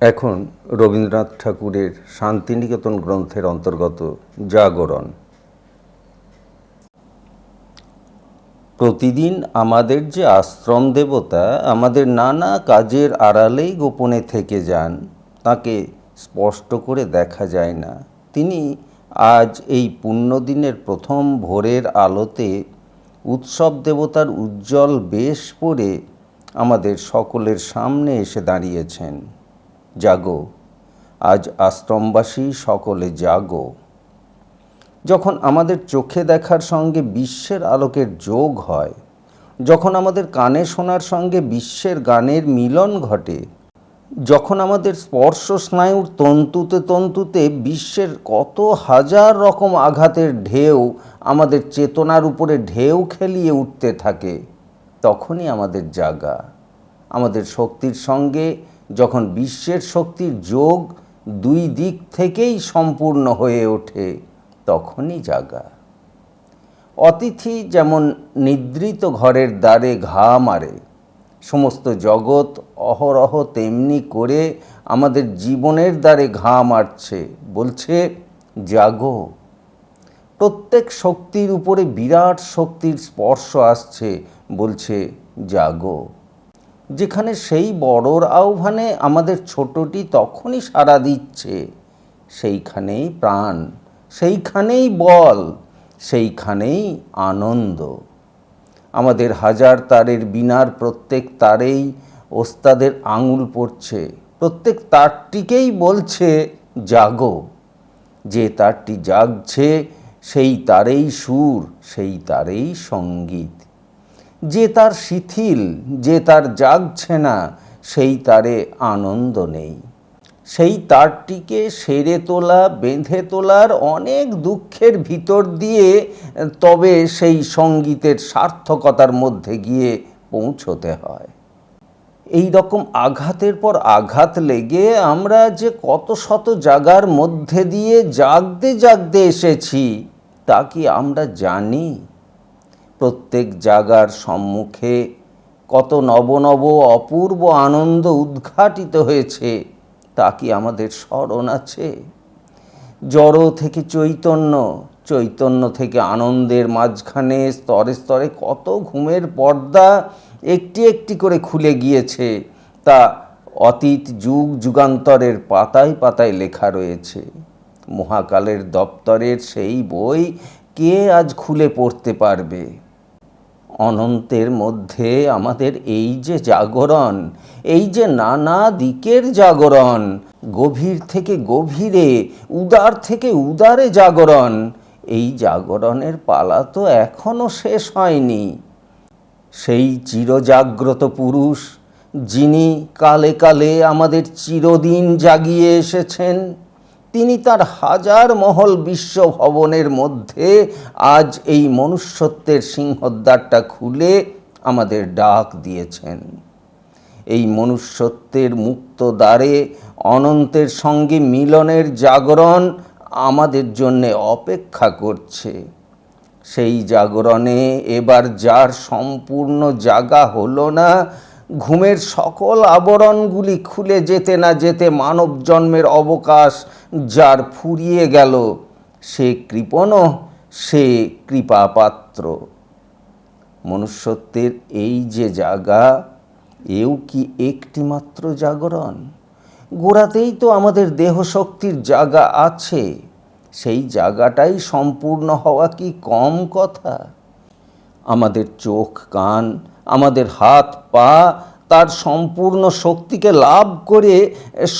এখন রবীন্দ্রনাথ ঠাকুরের শান্তিনিকেতন গ্রন্থের অন্তর্গত জাগরণ। প্রতিদিন আমাদের যে আশ্রম দেবতা আমাদের নানা কাজের আড়ালেই গোপনে থেকে যান, তাকে স্পষ্ট করে দেখা যায় না। তিনি আজ এই পুণ্যদিনের প্রথম ভোরের আলোতে উৎসব দেবতার উজ্জ্বল বেশ পরে আমাদের সকলের সামনে এসে দাঁড়িয়েছেন। জাগো, আজ আশ্রমবাসী সকলে জাগো। যখন আমাদের চোখে দেখার সঙ্গে বিশ্বের আলোকের যোগ হয়, যখন আমাদের কানে শোনার সঙ্গে বিশ্বের গানের মিলন ঘটে, যখন আমাদের স্পর্শ স্নায়ুর তন্তুতে তন্তুতে বিশ্বের কত হাজার রকম আঘাতের ঢেউ আমাদের চেতনার উপরে ঢেউ খেলিয়ে উঠতে থাকে, তখনই আমাদের জাগা। আমাদের শক্তির সঙ্গে যখন বিশ্বের শক্তির যোগ দুই দিক থেকেই সম্পূর্ণ হয়ে ওঠে, তখনই জাগা। অতিথি যেমন নিদ্রিত ঘরের দ্বারে ঘা মারে, সমস্ত জগৎ অহরহ তেমনি করে আমাদের জীবনের দ্বারে ঘা মারছে, বলছে জাগো। প্রত্যেক শক্তির উপরে বিরাট শক্তির স্পর্শ আসছে, বলছে জাগো। যেখানে সেই বড়র আহ্বানে আমাদের ছোটটি তখনই সাড়া দিচ্ছে, সেইখানেই প্রাণ, সেইখানেই বল, সেইখানেই আনন্দ। আমাদের হাজার তারের বীণার প্রত্যেক তারেই ওস্তাদের আঙুল পড়ছে, প্রত্যেক তারটিকেই বলছে জাগো। যে তারটি জাগছে সেই তারেই সুর, সেই তারেই সঙ্গীত। যে তার শিথিল, যে তার জাগছে না, সেই তারে আনন্দ নেই। সেই তারটিকে সেরে তোলা, বেঁধে তোলার অনেক দুঃখের ভিতর দিয়ে তবে সেই সঙ্গীতের সার্থকতার মধ্যে গিয়ে পৌঁছতে হয়। এই রকম আঘাতের পর আঘাত লেগে আমরা যে কত শত জাগার মধ্যে দিয়ে জাগতে জাগতে এসেছি, তা কি আমরা জানি? প্রত্যেক জাগার সম্মুখে কত নব নব অপূর্ব আনন্দ উদ্ঘাটিত হয়েছে, তা কি আমাদের স্মরণ আছে? জড় থেকে চৈতন্য, চৈতন্য থেকে আনন্দের মাঝখানে স্তরে স্তরে কত ঘুমের পর্দা একটি একটি করে খুলে গিয়েছে, তা অতীত যুগ যুগান্তরের পাতায় পাতায় লেখা রয়েছে। মহাকালের দপ্তরের সেই বই কে আজ খুলে পড়তে পারবে? অনন্তের মধ্যে আমাদের এই যে জাগরণ, এই যে নানা দিকের জাগরণ, গভীর থেকে গভীরে, উদার থেকে উদারে জাগরণ, এই জাগরণের পালা তো এখনো শেষ হয়নি। সেই চিরজাগ্রত পুরুষ, যিনি কালে কালে আমাদের চিরদিন জাগিয়ে এসেছেন, তিনি তার হাজার মহল বিশ্বভবনের মধ্যে আজ এই মনুষ্যত্বের সিংহদ্বারটা খুলে আমাদের ডাক দিয়েছেন। এই মনুষ্যত্বের মুক্ত দ্বারে অনন্তের সঙ্গে মিলনের জাগরণ আমাদের জন্যে অপেক্ষা করছে। সেই জাগরণে এবার যার সম্পূর্ণ জাগা হলো না, ঘুমের সকল আবরণগুলি খুলে যেতে না যেতে মানব জন্মের অবকাশ যার ফুরিয়ে গেল, সে কৃপণ, সে কৃপাপাত্র। মনুষ্যত্বের এই যে জাগা, এও কি একটিমাত্র জাগরণ? গোড়াতেই তো আমাদের দেহশক্তির জাগা আছে, সেই জায়গাটাই সম্পূর্ণ হওয়া কি কম কথা? আমাদের চোখ কান, আমাদের হাত পা তার সম্পূর্ণ শক্তিকে লাভ করে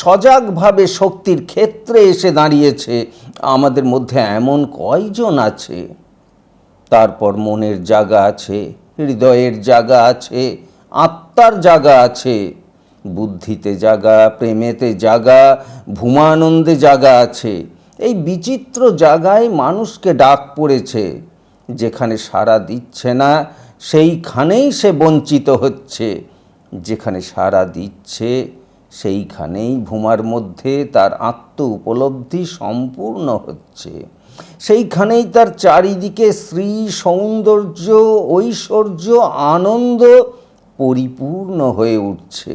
সজাগভাবে শক্তির ক্ষেত্রে এসে দাঁড়িয়েছে, আমাদের মধ্যে এমন কয়জন আছে? তারপর মনের জায়গা আছে, হৃদয়ের জায়গা আছে, আত্মার জায়গা আছে, বুদ্ধিতে জায়গা, প্রেমেতে জায়গা, ভূমানন্দে জায়গা আছে। এই বিচিত্র জায়গায় মানুষকে ডাক পড়েছে। যেখানে সাড়া দিচ্ছে না, সেইখানেই সে বঞ্চিত হচ্ছে। যেখানে সাড়া দিচ্ছে, সেইখানেই ভূমার মধ্যে তার আত্ম উপলব্ধি সম্পূর্ণ হচ্ছে। সেইখানেই তার চারিদিকে শ্রী, সৌন্দর্য, ঐশ্বর্য, আনন্দ পরিপূর্ণ হয়ে উঠছে।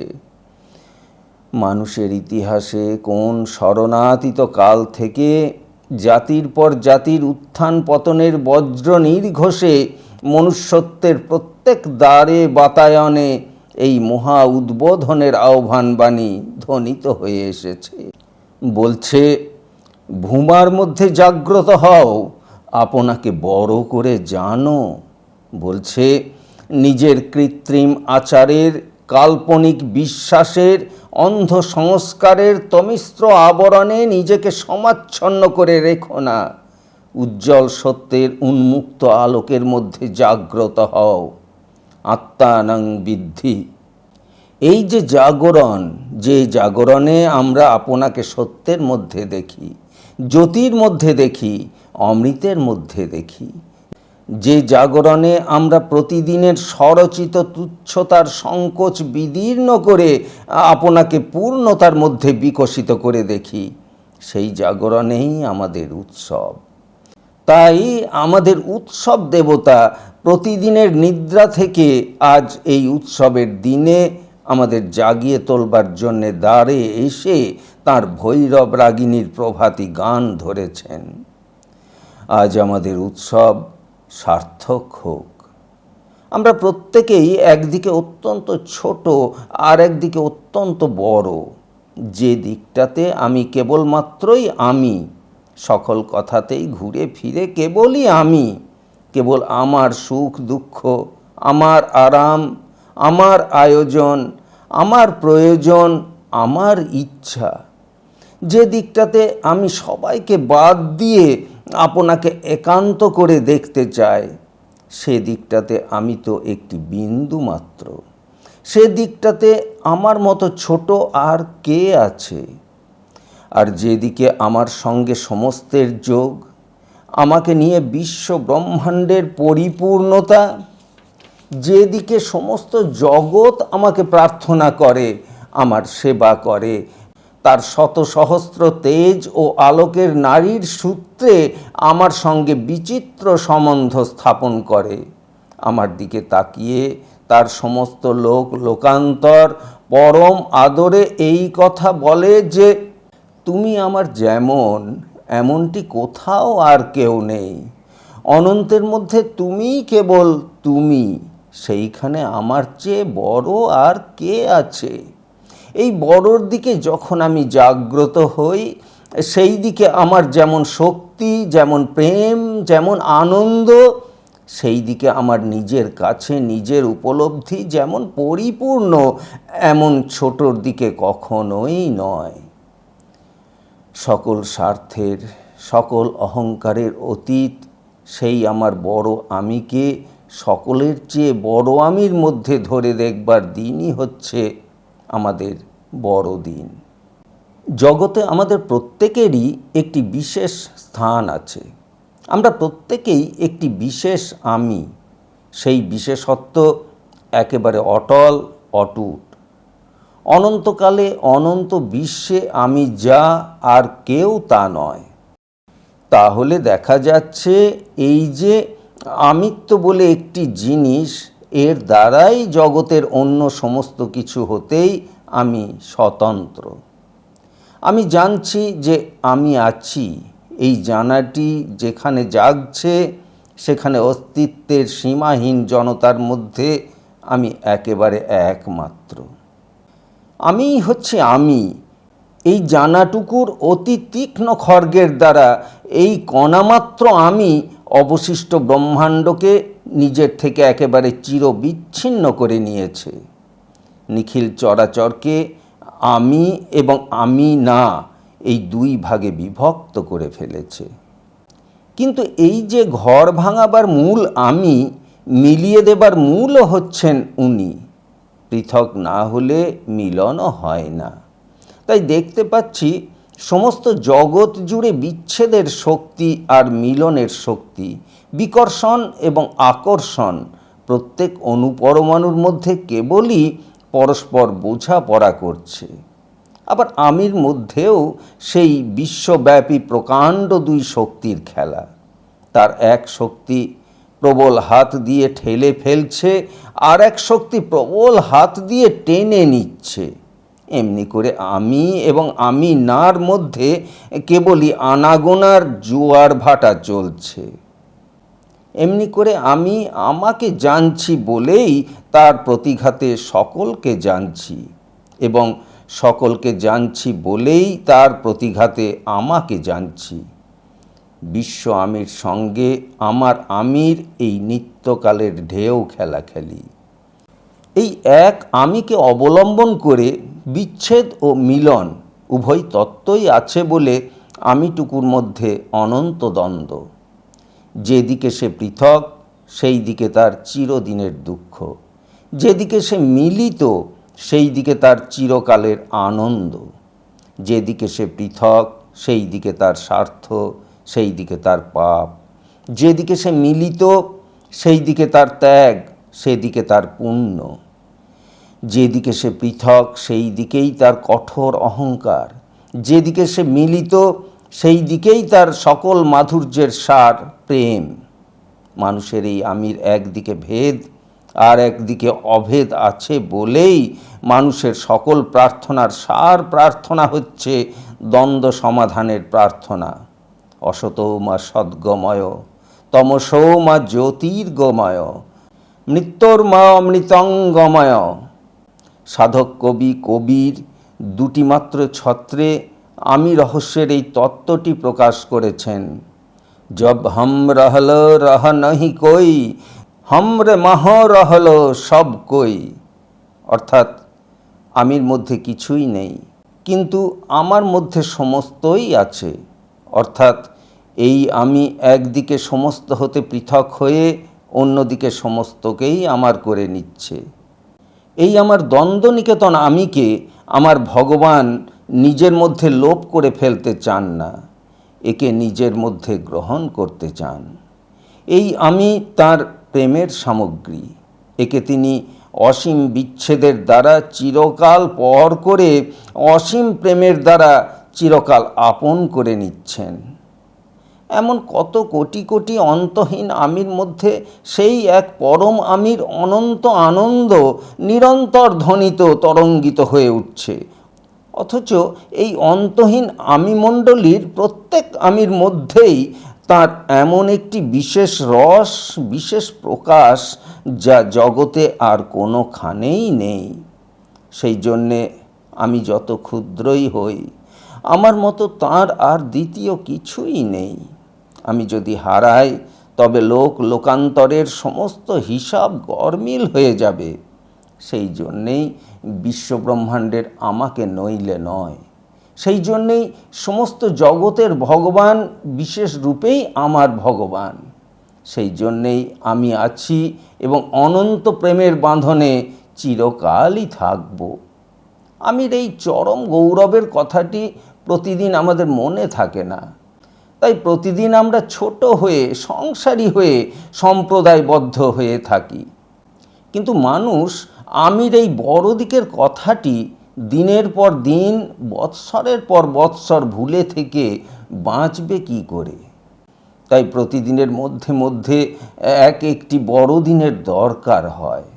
মানুষের ইতিহাসে কোন শরণাতীত কাল থেকে জাতির পর জাতির উত্থান পতনের বজ্র নির্ঘোষে মনুষ্যত্বের প্রত্যেক দ্বারে বাতায়নে এই মহা উদ্বোধনের আহ্বানবাণী ধ্বনিত হয়ে এসেছে। বলছে, ভূমার মধ্যে জাগ্রত হও, আপনাকে বড় করে জানো। বলছে, নিজের কৃত্রিম আচারের, কাল্পনিক বিশ্বাসের, অন্ধ সংস্কারের তমিস্র আবরণে নিজেকে সমাচ্ছন্ন করে রেখো না। উজ্জ্বল সত্যের উন্মুক্ত আলোকের মধ্যে জাগ্রত হও। আত্মানাং বিদ্ধি। এই যে জাগরণ, যে জাগরণে আমরা আপনাকে সত্যের মধ্যে দেখি, জ্যোতির মধ্যে দেখি, অমৃতের মধ্যে দেখি, যে জাগরণে আমরা প্রতিদিনের স্বরচিত তুচ্ছতার সংকোচ বিদীর্ণ করে আপনাকে পূর্ণতার মধ্যে বিকশিত করে দেখি, সেই জাগরণেই আমাদের উৎসব। তাই আমাদের উৎসব দেবতা প্রতিদিনের নিদ্রা থেকে আজ এই উৎসবের দিনে আমাদের জাগিয়ে তোলবার জন্যে দ্বারে এসে তাঁর ভৈরব রাগিনীর প্রভাতী গান ধরেছেন। আজ আমাদের উৎসব সার্থক হোক। আমরা প্রত্যেকেই একদিকে অত্যন্ত ছোট আর একদিকে অত্যন্ত বড়। যে দিকটাতে আমি কেবলমাত্রই আমি, সকল কথাতেই ঘুরে ফিরে কেবলই আমি, কেবল আমার সুখ দুঃখ, আমার আরাম, আমার আয়োজন, আমার প্রয়োজন, আমার ইচ্ছা। যে দিকটাতে আমি সবাইকে বাদ দিয়ে আপনাকে একান্ত করে দেখতে চাই, সে দিকটাতে আমি তো একটি বিন্দু মাত্র। সে দিকটাতে আমার মতো ছোট আর কে আছে? আর যেদিকে আমার সঙ্গে সমস্তের যোগ, আমাকে নিয়ে বিশ্ব ব্রহ্মাণ্ডের পরিপূর্ণতা, যেদিকে সমস্ত জগৎ আমাকে প্রার্থনা করে, আমার সেবা করে, তার শত সহস্র তেজ ও আলোকের নারীর সূত্রে আমার সঙ্গে বিচিত্র সম্বন্ধ স্থাপন করে, আমার দিকে তাকিয়ে তার সমস্ত লোকান্তর পরম আদরে এই কথা বলে যে, তুমি আমার যেমন, এমনটি কোথাও আর কেউ নেই। অনন্তের মধ্যে তুমিই কেবল তুমি, সেইখানে আমার চেয়ে বড় আর কে আছে? এই বড়র দিকে যখন আমি জাগ্রত হই, সেই দিকে আমার যেমন শক্তি, যেমন প্রেম, যেমন আনন্দ, সেই দিকে আমার নিজের কাছে নিজের উপলব্ধি যেমন পরিপূর্ণ, এমন ছোটর দিকে কখনোই নয়। সকল স্বার্থের, সকল অহংকারের অতীত সেই আমার বড় আমিকে সকলের চেয়ে বড় আমির মধ্যে ধরে দেখবার দিনই হচ্ছে আমাদের বড়দিন। জগতে আমাদের প্রত্যেকেরই একটি বিশেষ স্থান আছে। আমরা প্রত্যেকেই একটি বিশেষ আমি। সেই বিশেষত্ব একেবারে অটল, অটুট। অনন্তকালে অনন্ত বিশ্বে আমি যা, আর কেউ তা নয়। তাহলে দেখা যাচ্ছে এই যে আমিত্ব বলে একটি জিনিস, এর দ্বারাই জগতের অন্য সমস্ত কিছু হতেই আমি স্বতন্ত্র। আমি জানছি যে আমি আছি, এই জানাটি যেখানে জাগছে সেখানে অস্তিত্বের সীমাহীন জনতার মধ্যে আমি একেবারে একমাত্র। আমিই হচ্ছে আমি। এই জানাটুকুর অতি তীক্ষ্ণ খড়গের দ্বারা এই কণামাত্র আমি অবশিষ্ট ব্রহ্মাণ্ডকে নিজের থেকে একেবারে চিরবিচ্ছিন্ন করে নিয়েছে। নিখিল চরাচরকে আমি এবং আমি না, এই দুই ভাগে বিভক্ত করে ফেলেছে। কিন্তু এই যে ঘর ভাঙাবার মূল আমি, মিলিয়ে দেবার মূলও হচ্ছেন উনি। পৃথক না হলে মিলনও হয় না। তাই দেখতে পাচ্ছি সমস্ত জগৎ জুড়ে বিচ্ছেদের শক্তি আর মিলনের শক্তি, বিকর্ষণ এবং আকর্ষণ প্রত্যেক অণুপরমাণুর মধ্যে কেবলই পরস্পর বোঝাপড়া করছে। আবার আমির মধ্যেও সেই বিশ্বব্যাপী প্রকাণ্ড দুই শক্তির খেলা। তার এক শক্তি প্রবল হাত দিয়ে ঠেলে ফেলছে, আর এক শক্তি প্রবল হাত দিয়ে টেনে নিচ্ছে। এমনি করে আমি এবং আমি নার মধ্যে কেবলই আনাগোনার জোয়ার ভাটা চলছে। এমনি করে আমি আমাকে জানছি বলেই তার প্রতিঘাতে সকলকে জানছি, এবং সকলকে জানছি বলেই তার প্রতিঘাতে আমাকে জানছি। বিশ্ব আমির সঙ্গে আমার আমির এই নিত্যকালের ঢেউ খেলাখেলি। এই এক আমিকে অবলম্বন করে বিচ্ছেদ ও মিলন উভয় তত্ত্বই আছে বলে আমিটুকুর মধ্যে অনন্ত দ্বন্দ্ব। যেদিকে সে পৃথক সেই দিকে তার চিরদিনের দুঃখ, যেদিকে সে মিলিত সেই দিকে তার চিরকালের আনন্দ। যেদিকে সে পৃথক সেই দিকে তার স্বার্থ, সেই দিকে তার পাপ। যেদিকে সে মিলিত সেই দিকে তার ত্যাগ, সেদিকে তার পুণ্য। যেদিকে সে পৃথক সেই দিকেই তার কঠোর অহংকার, যেদিকে সে মিলিত সেই দিকেই তার সকল মাধুর্যের সার প্রেম। মানুষের এই আমির একদিকে ভেদ আর একদিকে অভেদ আছে বলেই মানুষের সকল প্রার্থনার সার প্রার্থনা হচ্ছে দ্বন্দ্ব সমাধানের প্রার্থনা। অসতো মা সদ্গময়, তমসো মা জ্যোতির্গময়, মৃত্যুর মা অমৃতঙ্গময়। সাধক কবি কবির দুটি মাত্র ছত্রে আমি রহস্যের এই তত্ত্বটি প্রকাশ করেছেন। জব হম রহল রহ নহি কই, হমরে মহ রহল সব কই। অর্থাৎ আমির মধ্যে কিছুই নেই, কিন্তু আমার মধ্যে সমস্তই আছে। অর্থাৎ এই আমি একদিকে সমস্ত হতে পৃথক হয়ে অন্যদিকে সমস্তকেই আমার করে নিচ্ছে। এই আমার দ্বন্দ্ব নিকেতন আমিকে আমার ভগবান নিজের মধ্যে লোপ করে ফেলতে চান না, একে নিজের মধ্যে গ্রহণ করতে চান। এই আমি তার প্রেমের সামগ্রী, একে তিনি অসীম বিচ্ছেদের দ্বারা চিরকাল পর করে অসীম প্রেমের দ্বারা চিরকাল আপন করে নিচ্ছেন। এমন কত কোটি কোটি অন্তহীন আমির মধ্যে সেই এক পরম আমির অনন্ত আনন্দ নিরন্তর ধ্বনিত তরঙ্গিত হয়ে উঠছে। অথচ এই অন্তহীন আমিমণ্ডলীর প্রত্যেক আমির মধ্যেই তার এমন একটি বিশেষ রস, বিশেষ প্রকাশ যা জগতে আর কোনোখানেই নেই। সেই জন্যে আমি যত ক্ষুদ্রই হই, আমার মতো তার আর দ্বিতীয় কিছুই নেই। আমি যদি হারাই তবে লোকান্তরের সমস্ত হিসাব গরমিল হয়ে যাবে। সেই জন্যেই বিশ্বব্রহ্মাণ্ডের আমাকে নইলে নয়। সেই জন্যেই সমস্ত জগতের ভগবান বিশেষ রূপেই আমার ভগবান। সেই জন্যেই আমি আছি এবং অনন্ত প্রেমের বাঁধনে চিরকালই থাকব। আমির এই চরম গৌরবের কথাটি প্রতিদিন আমাদের মনে থাকে না। তাই প্রতিদিন আমরা ছোট হয়ে, সংসারী হয়ে, সম্প্রদায়বদ্ধ হয়ে থাকি। কিন্তু মানুষ আমির এই বড় দিকের কথাটি দিনের পর দিন, বৎসরের পর বৎসর ভুলে থেকে বাঁচবে কি করে? তাই প্রতিদিনের মধ্যে মধ্যে এক একটি বড়দিনের দরকার হয়।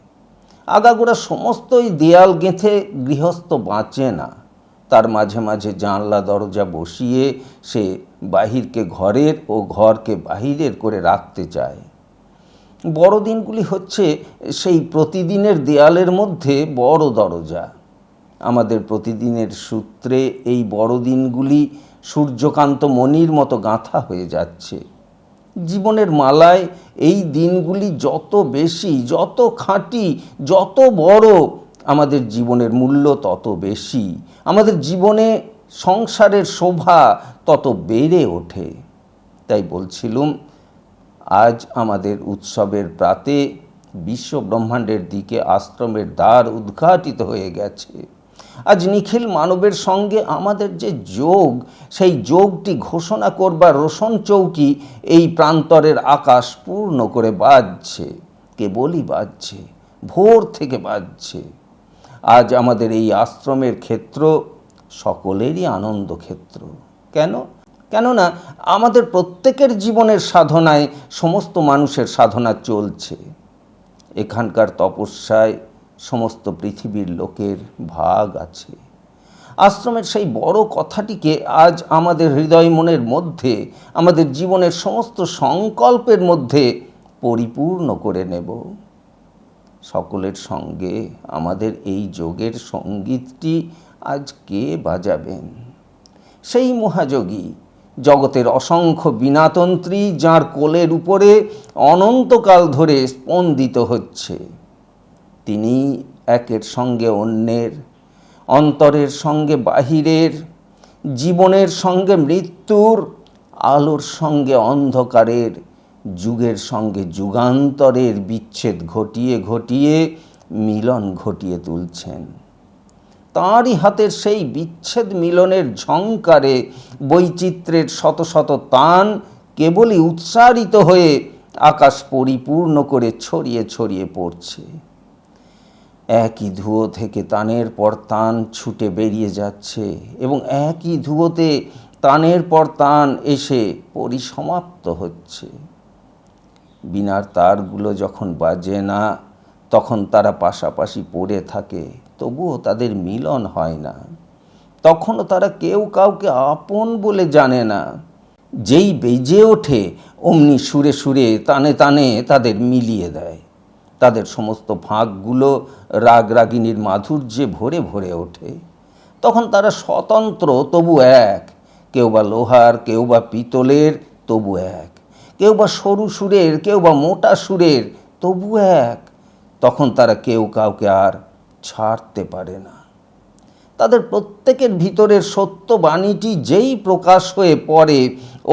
আগাগোড়া সমস্তই দেয়াল গেঁথে গৃহস্থ বাঁচে না। তার মাঝে মাঝে জানলা দরজা বসিয়ে সে বাহিরকে ঘরের ও ঘরকে বাহিরের করে রাখতে চায়। বড়দিনগুলি হচ্ছে সেই প্রতিদিনের দেয়ালের মধ্যে বড় দরজা। আমাদের প্রতিদিনের সূত্রে এই বড়দিনগুলি সূর্যকান্ত মণির মতো গাঁথা হয়ে যাচ্ছে। জীবনের মালায় এই দিনগুলি যত বেশি, যত খাঁটি, যত বড়, আমাদের জীবনের মূল্য তত বেশি, আমাদের জীবনে সংসারের শোভা তত বেড়ে ওঠে। তাই বলছিলুম, আজ আমাদের উৎসবের প্রাতে বিশ্বব্রহ্মাণ্ডের দিকে আশ্রমের দ্বার উদ্ঘাটিত হয়ে গেছে। আজ নিখিল মানবের সঙ্গে আমাদের যে যোগ, সেই যোগটি ঘোষণা করবার রোশন চৌকি এই প্রান্তরের আকাশ পূর্ণ করে বাজছে, কেবলই বাজছে, ভোর থেকে বাজছে। আজ আমাদের এই আশ্রমের ক্ষেত্র সকলেরই আনন্দ ক্ষেত্র। কেননা আমাদের প্রত্যেকের জীবনের সাধনায় সমস্ত মানুষের সাধনা চলছে। এখানকার তপস্যায় সমস্ত পৃথিবীর লোকের ভাগ আছে। আশ্রমের সেই বড় কথাটিকে আজ আমাদের হৃদয় মনের মধ্যে, আমাদের জীবনের সমস্ত সংকল্পের মধ্যে পরিপূর্ণ করে নেব। সকলের সঙ্গে আমাদের এই যোগের সঙ্গীতটি আজ কে বাজাবেন? সেই মহাযোগী, জগতের অসংখ্য বীণাতন্ত্রী, যাঁর কোলের উপরে অনন্তকাল ধরে স্পন্দিত হচ্ছে। তিনি একের সঙ্গে অন্যের, অন্তরের সঙ্গে বাহিরের, জীবনের সঙ্গে মৃত্যুর, আলোর সঙ্গে অন্ধকারের, যুগের সঙ্গে যুগান্তরের বিচ্ছেদ ঘটিয়ে ঘটিয়ে মিলন ঘটিয়ে তুলছেন। তাঁরই হাতের সেই বিচ্ছেদ মিলনের ঝংকারে বৈচিত্র্যের শত শত তান কেবলই উৎসারিত হয়ে আকাশ পরিপূর্ণ করে ছড়িয়ে ছড়িয়ে পড়ছে। একই ধুয়ো থেকে তানের পর তান ছুটে বেরিয়ে যাচ্ছে এবং একই ধুয়োতে তানের পর তান এসে পরিসমাপ্ত হচ্ছে। বীণার তারগুলো যখন বাজে না, তখন তারা পাশাপাশি পড়ে থাকে, তবুও তাদের মিলন হয় না। তখনও তারা কেউ কাউকে আপন বলে জানে না। যেই বেজে ওঠে, অমনি সুরে সুরে তানে তানে তাদের মিলিয়ে দেয়। তাদের সমস্ত ফাঁকগুলো রাগ রাগিনীর মাধুর্যে ভরে ভরে ওঠে। তখন তারা স্বতন্ত্র, তবু এক। কেউ বা লোহার, কেউ বা পিতলের, তবু এক। কেউ বা সরু সুরের, কেউ বা মোটা সুরের, তবু এক। তখন তারা কেউ কাউকে আর ছাড়তে পারে না। তাদের প্রত্যেকের ভিতরের সত্য বাণীটি যেই প্রকাশ হয়ে পড়ে,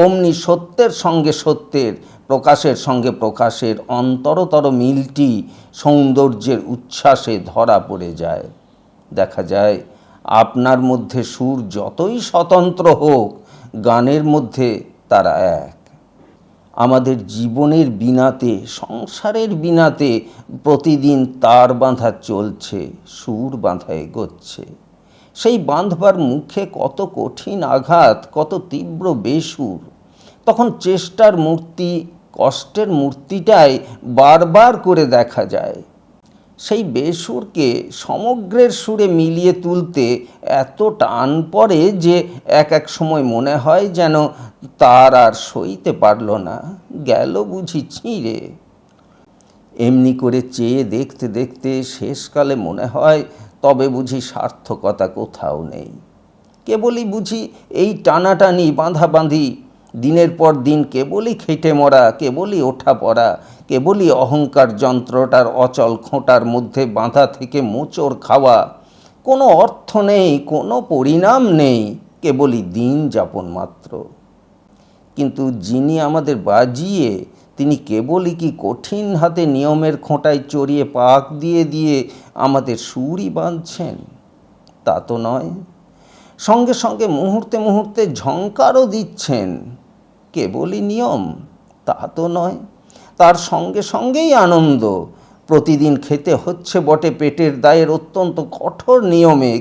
অমনি সত্যের সঙ্গে সত্যের, প্রকাশের সঙ্গে প্রকাশের অন্তরতর মিলটি সৌন্দর্যের উচ্ছ্বাসে ধরা পড়ে যায়। দেখা যায় আপনার মধ্যে সুর যতই স্বতন্ত্র হোক, গানের মধ্যে তারা এক। আমাদের জীবনের বীণাতে, সংসারের বীণাতে প্রতিদিন তার বাঁধা চলছে, সুর বাঁধা এগোচ্ছে। সেই বাঁধবার মুখে কত কঠিন আঘাত, কত তীব্র বেসুর। তখন চেষ্টার মূর্তি, কষ্টের মূর্তিটাই বারবার করে দেখা যায়। সেই বেসুরকে সমগ্রের সুরে মিলিয়ে তুলতে এত টান পড়ে যে এক এক সময় মনে হয় যেন তার আর সইতে পারল না, গেল বুঝি ছিঁড়ে। এমনি করে চেয়ে দেখতে দেখতে শেষকালে মনে হয় তবে বুঝি সার্থকতা কোথাও নেই। কেবলই বুঝি এই টানাটানি, বাঁধাবাঁধি, দিনের পর দিন কেবলই খেটে মরা, কেবলই ওঠা পড়া, কেবলই অহংকার যন্ত্রটার অচল খোঁটার মধ্যে বাঁধা থেকে মোচড় খাওয়া। কোনো অর্থ নেই, কোনো পরিণাম নেই, কেবলই দিন যাপন মাত্র। কিন্তু যিনি আমাদের বাজিয়ে, তিনি কেবলই কি কঠিন হাতে নিয়মের খোঁটায় চড়িয়ে পাক দিয়ে দিয়ে আমাদের সুরই বাঁধছেন? তা তো নয়। সঙ্গে সঙ্গে মুহূর্তে মুহূর্তে ঝংকারও দিচ্ছেন। কেবলই নিয়ম? তা তো নয়। তার সঙ্গে সঙ্গেই আনন্দ। প্রতিদিন খেতে হচ্ছে বটে পেটের দায়ের অত্যন্ত কঠোর নিয়মে,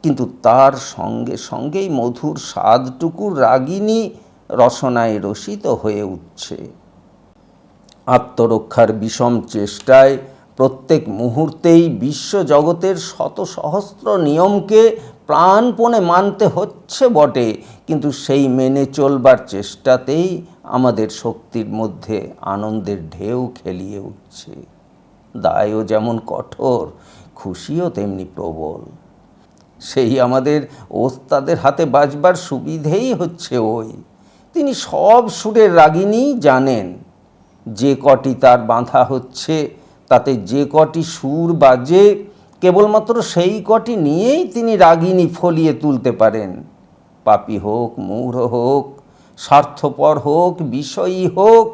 কিন্তু তার সঙ্গে সঙ্গেই মধুর স্বাদটুকুর রাগিনী রসনায় রসিত হয়ে উঠছে। আত্মরক্ষার বিষম চেষ্টায় প্রত্যেক মুহূর্তেই বিশ্বজগতের শত সহস্র নিয়মকে প্রাণপণে মানতে হচ্ছে বটে, কিন্তু সেই মেনে চলবার চেষ্টাতেই আমাদের শক্তির মধ্যে আনন্দের ঢেউ খেলিয়ে উঠছে। দায়ও যেমন কঠোর, খুশিও তেমনি প্রবল। সেই আমাদের ওস্তাদের হাতে বাজবার সুবিধেই হচ্ছে ওই। তিনি সব সুরের রাগিনী জানেন। যে কটি তার বাঁধা হচ্ছে, তাতে যে কটি সুর বাজে, কেবলমাত্র সেই কটি নিয়েই তিনি রাগিনী ফলিয়ে তুলতে পারেন। পাপী হোক, মূঢ় হোক, স্বার্থপর হোক, বিষয়ী হোক,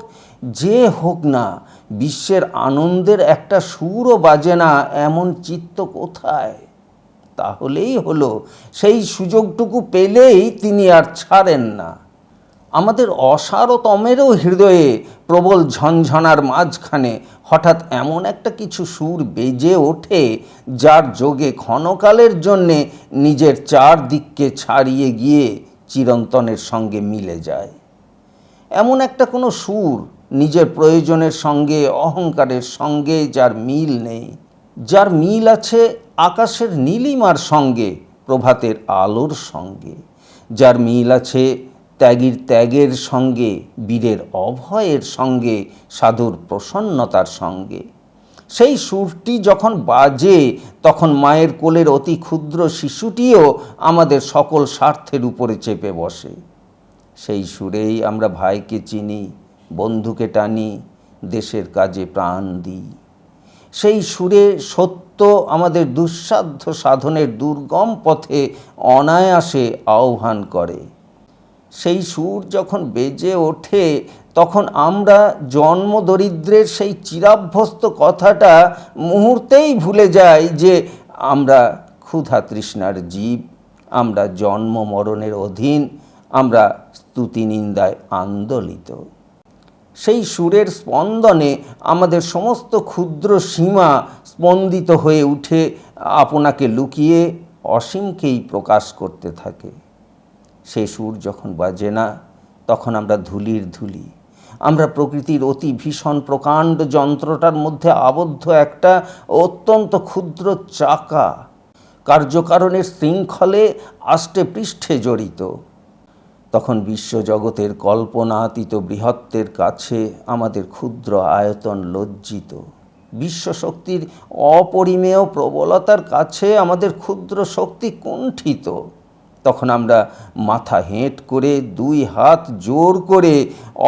যে হোক না, বিশ্বের আনন্দের একটা সুরও বাজে না এমন চিত্ত কোথায়? তাহলেই হলো, সেই সুযোগটুকু পেলেই তিনি আর ছাড়েন না। আমাদের অসারতমেরও হৃদয়ে প্রবল ঝনঝনার মাঝখানে হঠাৎ এমন একটা কিছু সুর বেজে ওঠে, যার যোগে ক্ষণকালের জন্যে নিজের চারদিককে ছাড়িয়ে গিয়ে চিরন্তনের সঙ্গে মিলে যায়। এমন একটা কোনো সুর, নিজের প্রয়োজনের সঙ্গে, অহংকারের সঙ্গে যার মিল নেই, যার মিল আছে আকাশের নীলিমার সঙ্গে, প্রভাতের আলোর সঙ্গে, যার মিল আছে ত্যাগীর ত্যাগের সঙ্গে, বীরের অভয়ের সঙ্গে, সাধুর প্রসন্নতার সঙ্গে। সেই সুরটি যখন বাজে তখন মায়ের কোলের অতি ক্ষুদ্র শিশুটিও আমাদের সকল স্বার্থের উপরে চেপে বসে। সেই সুরেই আমরা ভাইকে চিনি, বন্ধুকে টানি, দেশের কাজে প্রাণ দিই। সেই সুরে সত্য আমাদের দুঃসাধ্য সাধনের দুর্গম পথে অনায়াসে আহ্বান করে। সেই সুর যখন বেজে ওঠে তখন আমরা জন্মদরিদ্রের সেই চিরাভ্যস্ত কথাটা মুহূর্তেই ভুলে যাই যে আমরা ক্ষুধা তৃষ্ণার জীব, আমরা জন্ম মরণের অধীন, আমরা স্তুতি নিন্দায় আন্দোলিত। সেই সুরের স্পন্দনে আমাদের সমস্ত ক্ষুদ্র সীমা স্পন্দিত হয়ে উঠে আপনাকে লুকিয়ে অসীমকেই প্রকাশ করতে থাকে। সেই সুর যখন বাজে না তখন আমরা ধুলির ধুলি, আমরা প্রকৃতির অতি ভীষণ প্রকাণ্ড যন্ত্রটার মধ্যে আবদ্ধ একটা অত্যন্ত ক্ষুদ্র চাকা, কার্যকারণের শৃঙ্খলে আষ্টে পৃষ্ঠে জড়িত। তখন বিশ্বজগতের কল্পনাতীত বৃহত্বের কাছে আমাদের ক্ষুদ্র আয়তন লজ্জিত, বিশ্বশক্তির অপরিমেয় প্রবলতার কাছে আমাদের ক্ষুদ্র শক্তি কুণ্ঠিত। তখন আমরা মাথা হেঁট করে, দুই হাত জোর করে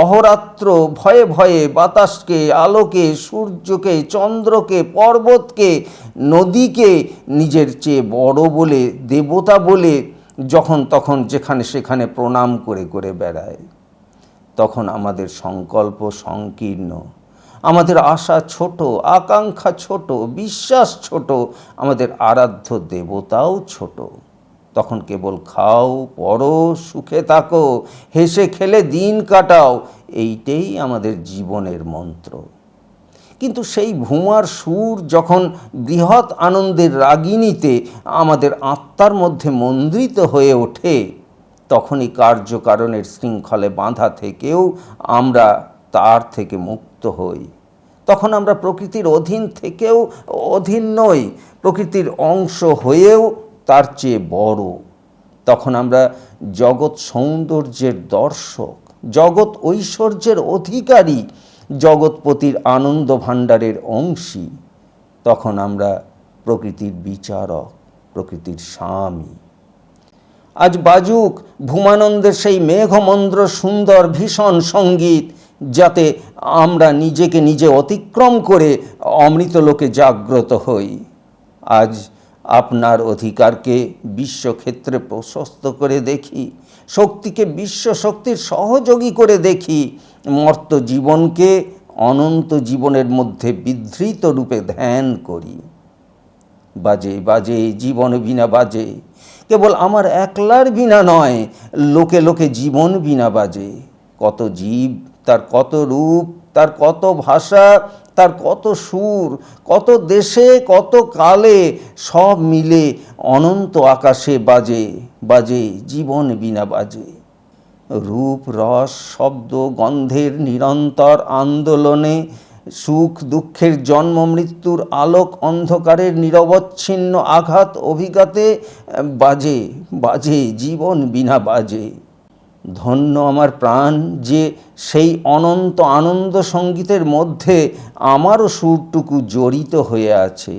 অহরাত্র ভয়ে ভয়ে বাতাসকে, আলোকে, সূর্যকে, চন্দ্রকে, পর্বতকে, নদীকে নিজের চেয়ে বড় বলে, দেবতা বলে যখন তখন যেখানে সেখানে প্রণাম করে করে বেড়ায়। তখন আমাদের সংকল্প সংকীর্ণ, আমাদের আশা ছোট, আকাঙ্ক্ষা ছোট, বিশ্বাস ছোট, আমাদের আরাধ্য দেবতাও ছোট। তখন কেবল খাও, পড়ো, সুখে থাকো, হেসে খেলে দিন কাটাও, এইটাই আমাদের জীবনের মন্ত্র। কিন্তু সেই ভুমার সুর যখন বৃহৎ আনন্দের রাগিণীতে আমাদের আত্মার মধ্যে মন্দ্রিত হয়ে ওঠে, তখনই কার্যকারণের শৃঙ্খলে বাঁধা থেকেও আমরা তার থেকে মুক্ত হই। তখন আমরা প্রকৃতির অধীন থেকেও অধীন নই, প্রকৃতির অংশ হয়েও তার চেয়ে বড়। তখন আমরা জগৎ সৌন্দর্যের দর্শক, জগৎ ঐশ্বর্যের অধিকারী, জগৎপতির আনন্দ ভাণ্ডারের অংশী। তখন আমরা প্রকৃতির বিচারক, প্রকৃতির স্বামী। আজ বাজুক ভূমানন্দের সেই মেঘমন্দ্র সুন্দর ভীষণ সঙ্গীত, যাতে আমরা নিজেকে নিজে অতিক্রম করে অমৃতলোকে জাগ্রত হই। আজ আপনার অধিকারকে বিশ্বক্ষেত্রে প্রশস্ত করে দেখি, শক্তিকে বিশ্ব শক্তির সহযোগী করে দেখি, মর্ত জীবনকে অনন্ত জীবনের মধ্যে বিধৃত রূপে ধ্যান করি। বাজে বাজে জীবন বিনা বাজে, কেবল আমার একলার বিনা নয়, লোকে লোকে জীবন বিনা বাজে। কত জীব, তার কত রূপ, তার কত ভাষা, তার কত সুর, কত দেশে, কত কালে, সব মিলে অনন্ত আকাশে বাজে বাজে জীবন বিনা বাজে। রূপ, রস, শব্দ, গন্ধের নিরন্তর আন্দোলনে, সুখ দুঃখের জন্ম মৃত্যুর আলোক অন্ধকারের নিরবচ্ছিন্ন আঘাত অভিঘাতে বাজে বাজে জীবন বিনা বাজে। ধন্য আমার প্রাণ যে সেই অনন্ত আনন্দ সঙ্গীতের মধ্যে আমারও সুরটুকু জড়িত হয়ে আছে।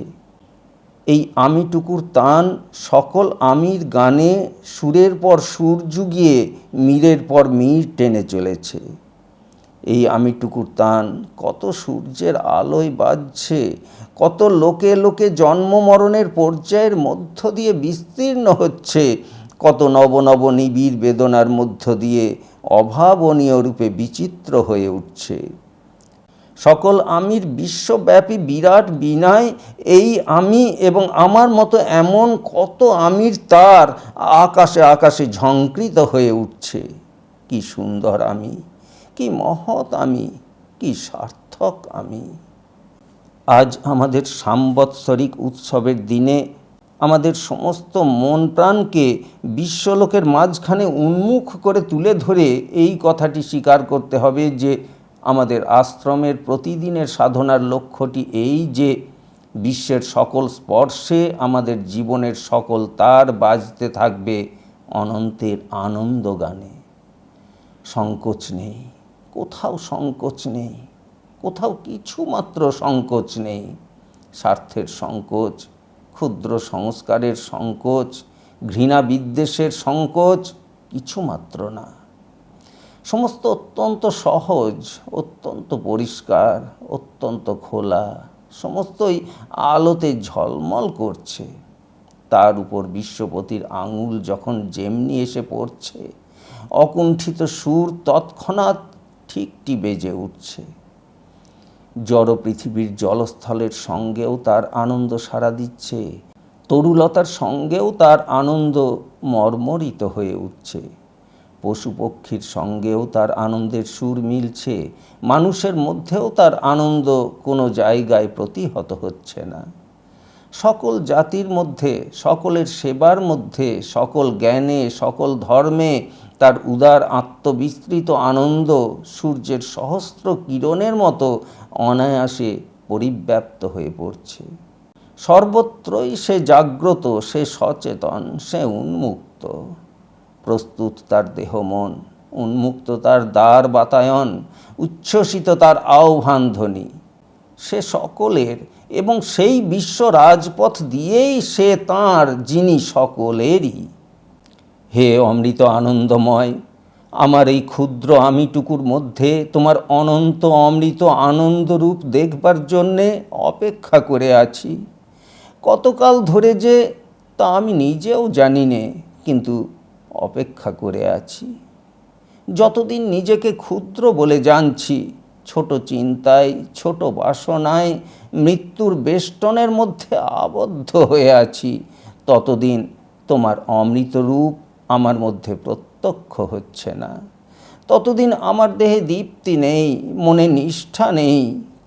এই আমিটুকুর তান সকল আমির গানে সুরের পর সুর জুগিয়ে মীরের পর মীর টেনে চলেছে। এই আমিটুকুর তান কত সূর্যের আলোয় বাজছে, কত লোকে লোকে জন্ম মরণের পর্যায়ের মধ্য দিয়ে বিস্তীর্ণ হচ্ছে, কত নব নব নিবিড় বেদনার মধ্য দিয়ে অভাবনীয় রূপে বিচিত্র হয়ে উঠছে। সকল আমির বিশ্বব্যাপী বিরাট বিনয় এই আমি এবং আমার মতো এমন কত আমির তার আকাশে আকাশে ঝংকৃত হয়ে উঠছে। কি সুন্দর আমি, কি মহৎ আমি, কি সার্থক আমি। আজ আমাদের সাম্বৎসরিক উৎসবের দিনে আমাদের সমস্ত মন প্রাণকে বিশ্বলোকের মাঝখানে উন্মুখ করে তুলে ধরে এই কথাটি স্বীকার করতে হবে যে আমাদের আশ্রমের প্রতিদিনের সাধনার লক্ষ্যটি এই যে বিশ্বের সকল স্পর্শে আমাদের জীবনের সকল তার বাজতে থাকবে অনন্তের আনন্দ গানে। সংকোচ নেই, কোথাও সংকোচ নেই, কোথাও কিছু মাত্র সংকোচ নেই। স্বার্থের সংকোচ, ক্ষুদ্র সংস্কারের সংকোচ, ঘৃণা বিদ্বেষের সংকোচ কিছু মাত্র না। সমস্ত অত্যন্ত সহজ, অত্যন্ত পরিষ্কার, অত্যন্ত খোলা, সমস্তই আলোতে ঝলমল করছে। তার উপর বিশ্বপতির আঙুল যখন যেমনি এসে পড়ছে, অকুণ্ঠিত সুর তৎক্ষণাৎ ঠিকটি বেজে উঠছে। জড় পৃথিবীর জলস্থলের সঙ্গেও তার আনন্দ সাড়া দিচ্ছে, তরুলতার সঙ্গেও তার আনন্দ মর্মরিত হয়ে উঠছে, পশু পক্ষীর সঙ্গেও তার আনন্দের সুর মিলছে, মানুষের মধ্যেও তার আনন্দ কোনো জায়গায় প্রতিহত হচ্ছে না। সকল জাতির মধ্যে, সকলের সেবার মধ্যে, সকল জ্ঞানে, সকল ধর্মে তার উদার আত্মবিস্তৃত আনন্দ সূর্যের সহস্র কিরণের মতো অনায়াসে পরিব্যাপ্ত হয়ে পড়ছে। সর্বত্রই সে জাগ্রত, সে সচেতন, সে উন্মুক্ত। প্রস্তুত তার দেহ মন, উন্মুক্ত তার দ্বার বাতায়ন, উচ্ছ্বসিত তার আহ্বান ধ্বনি। সে সকলের এবং সেই বিশ্ব রাজপথ দিয়েই সে তাঁর, যিনি সকলেরই। হে অমৃত আনন্দময়, আমার এই ক্ষুদ্র আমিটুকুর মধ্যে তোমার অনন্ত অমৃত আনন্দরূপ দেখবার জন্যে অপেক্ষা করে আছি। কতকাল ধরে যে তা আমি নিজেও জানি নে, কিন্তু অপেক্ষা করে আছি। যতদিন নিজেকে ক্ষুদ্র বলে জানছি, ছোট চিন্তায়, ছোট বাসনায়, মৃত্যুর বেষ্টনের মধ্যে আবদ্ধ হয়ে আছি, ততদিন তোমার অমৃত রূপ আমার মধ্যে প্রত্যক্ষ হচ্ছে না। ততদিন আমার দেহে দীপ্তি নেই, মনে নিষ্ঠা নেই,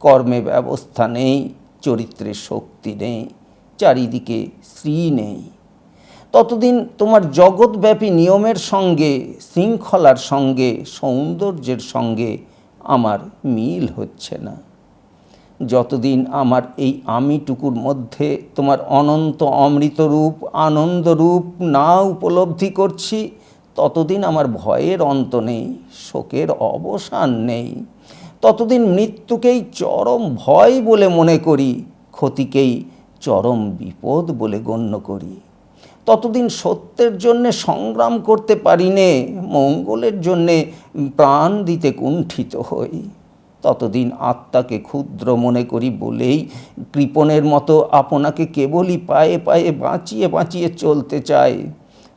কর্মে ব্যবস্থা নেই, চরিত্রে শক্তি নেই, চারিদিকে শ্রী নেই। ততদিন তোমার জগৎব্যাপী নিয়মের সঙ্গে, শৃঙ্খলার সঙ্গে, সৌন্দর্যের সঙ্গে আমার মিল হচ্ছে না। যতদিন আমার এই আমিটুকুর মধ্যে তোমার অনন্ত অমৃতরূপ আনন্দরূপ না উপলব্ধি করছি, ততদিন আমার ভয়ের অন্ত নেই, শোকের অবসান নেই। ততদিন মৃত্যুকেই চরম ভয় বলে মনে করি, ক্ষতিকেই চরম বিপদ বলে গণ্য করি। ততদিন সত্যের জন্যে সংগ্রাম করতে পারি নে, মঙ্গলের জন্যে প্রাণ দিতে কুণ্ঠিত হই। ততদিন আত্মাকে ক্ষুদ্র মনে করি বলেই কৃপণের মতো আপনাকে কেবলই পায়ে পায়ে বাঁচিয়ে বাঁচিয়ে চলতে চাই।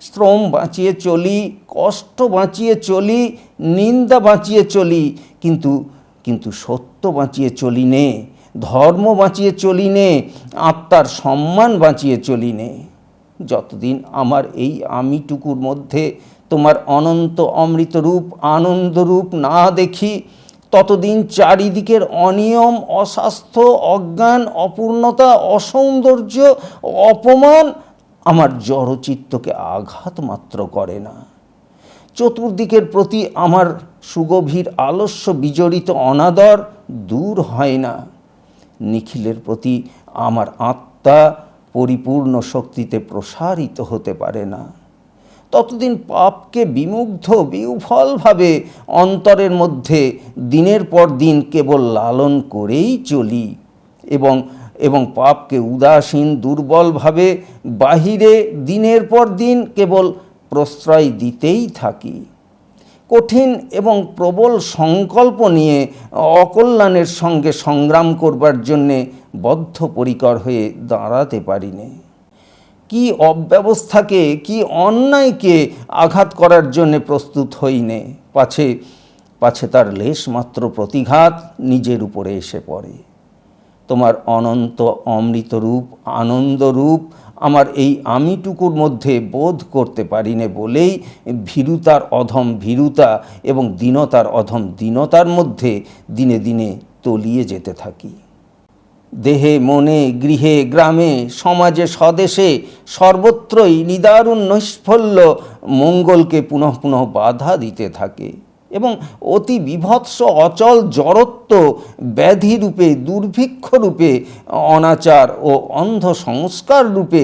শ্রম বাঁচিয়ে চলি, কষ্ট বাঁচিয়ে চলি, নিন্দা বাঁচিয়ে চলি, কিন্তু সত্য বাঁচিয়ে চলি নে, ধর্ম বাঁচিয়ে চলি নে, আত্মার সম্মান বাঁচিয়ে চলি নে। যতদিন আমার এই আমিটুকুর মধ্যে তোমার অনন্ত অমৃতরূপ আনন্দরূপ না দেখি, ততদিন চারিদিকের অনিয়ম, অস্বাস্থ্য, অজ্ঞান, অপূর্ণতা, অসৌন্দর্য, অপমান আমার জড়চিত্তকে আঘাত মাত্র করে না। চতুর্দিকের প্রতি আমার সুগভীর আলস্য বিজড়িত অনাদর দূর হয় না। নিখিলের প্রতি আমার আত্মা পরিপূর্ণ শক্তিতে প্রসারিত হতে পারে না। ততদিন পাপকে বিমুগ্ধ বিহ্বলভাবে অন্তরের মধ্যে দিনের পর দিন কেবল লালন করেই চলি এবং পাপকে উদাসীন দুর্বলভাবে বাহিরে দিনের পর দিন কেবল প্রশ্রয় দিতেই থাকি। কঠিন এবং প্রবল সংকল্প নিয়ে অকল্যাণের সঙ্গে সংগ্রাম করবার জন্যে বদ্ধপরিকর হয়ে দাঁড়াতে পারিনি। কি অব্যবস্থাকে, কি অন্যায়কে আঘাত করার জন্যে প্রস্তুত হইনে, পাছে তার লেশমাত্র প্রতিঘাত নিজের উপরে এসে পড়ে। তোমার অনন্ত অমৃতরূপ আনন্দরূপ আমার এই আমিটুকুর মধ্যে বোধ করতে পারিনে বলেই ভীরুতার অধম ভীরুতা এবং দীনতার অধম দীনতার মধ্যে দিনে দিনে তলিয়ে যেতে থাকি। দেহে মনে, গৃহে গ্রামে, সমাজে স্বদেশে সর্বত্রই নিদারুণ নৈষ্ফল্য মঙ্গলকে পুনঃ পুনঃ বাধা দিতে থাকে এবং অতি বিভৎস অচল জড়ত্ব ব্যাধি রূপে, দুর্ভিক্ষ রূপে, অনাচার ও অন্ধ সংস্কার রূপে,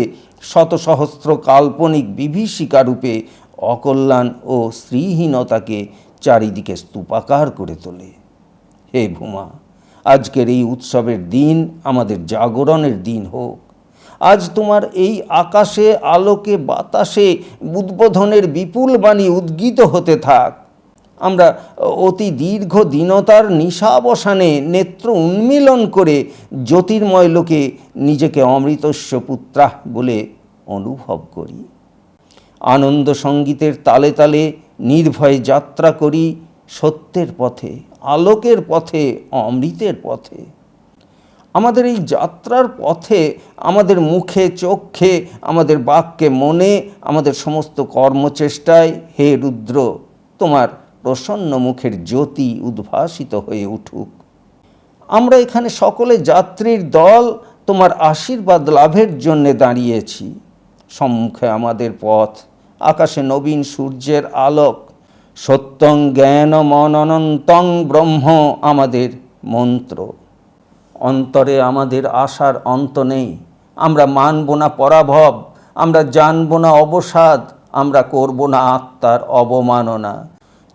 শত সহস্র কাল্পনিক বিভীষিকা রূপে অকল্যাণ ও শ্রীহীনতাকে চারিদিকে স্তূপাকার করে তোলে। হে ভূমা, আজকের এই উৎসবের দিন আমাদের জাগরণের দিন হোক। আজ তোমার এই আকাশে, আলোকে, বাতাসে উদ্বোধনের বিপুল বাণী উদ্গীত হতে থাক। আমরা অতি দীর্ঘ দীনতার নিশাবসানে নেত্র উন্মীলন করে জ্যোতির্ময় লোকে নিজেকে অমৃতস্য পুত্রাহ বলে অনুভব করি। আনন্দ সঙ্গীতের তালে তালে নির্ভয়ে যাত্রা করি সত্যের পথে, আলোকের পথে, অমৃতের পথে। আমাদের এই যাত্রার পথে আমাদের মুখে, চক্ষে, আমাদের বাক্যে, মনে, আমাদের সমস্ত কর্মচেষ্টায় হে রুদ্র তোমার প্রসন্ন মুখের জ্যোতি উদ্ভাসিত হয়ে উঠুক। আমরা এখানে সকলে যাত্রীর দল তোমার আশীর্বাদ লাভের জন্যে দাঁড়িয়েছি। সম্মুখে আমাদের পথ, আকাশে নবীন সূর্যের আলোক। সত্যং জ্ঞানমন অনন্তং ব্রহ্ম আমাদের মন্ত্র। অন্তরে আমাদের আশার অন্ত নেই। আমরা মানব না পরাভব, আমরা জানব না অবসাদ, আমরা করব না আত্মার অবমাননা।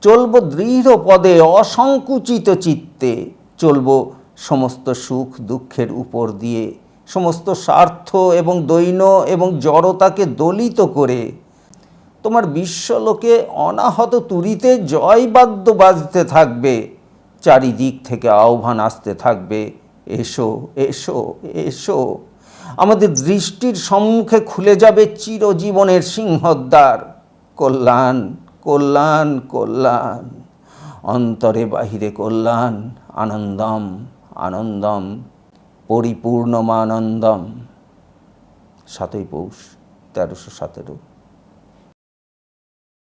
চলব দৃঢ় পদে, অসংকুচিত চিত্তে। চলব সমস্ত সুখ দুঃখের উপর দিয়ে, সমস্ত স্বার্থ এবং দৈন্য এবং জড়তাকে দলিত করে। তোমার বিশ্বলোকে অনাহত তুরিতে জয়বাদ্য বাজতে থাকবে। চারিদিক থেকে আহ্বান আসতে থাকবে, এসো এসো এসো। আমাদের দৃষ্টির সম্মুখে খুলে যাবে চিরজীবনের সিংহদ্বার। কল্যাণ কল্যাণ কল্যাণ, অন্তরে বাহিরে কল্যাণ। আনন্দম আনন্দম পরিপূর্ণমানন্দম। 7ই পৌষ 1317।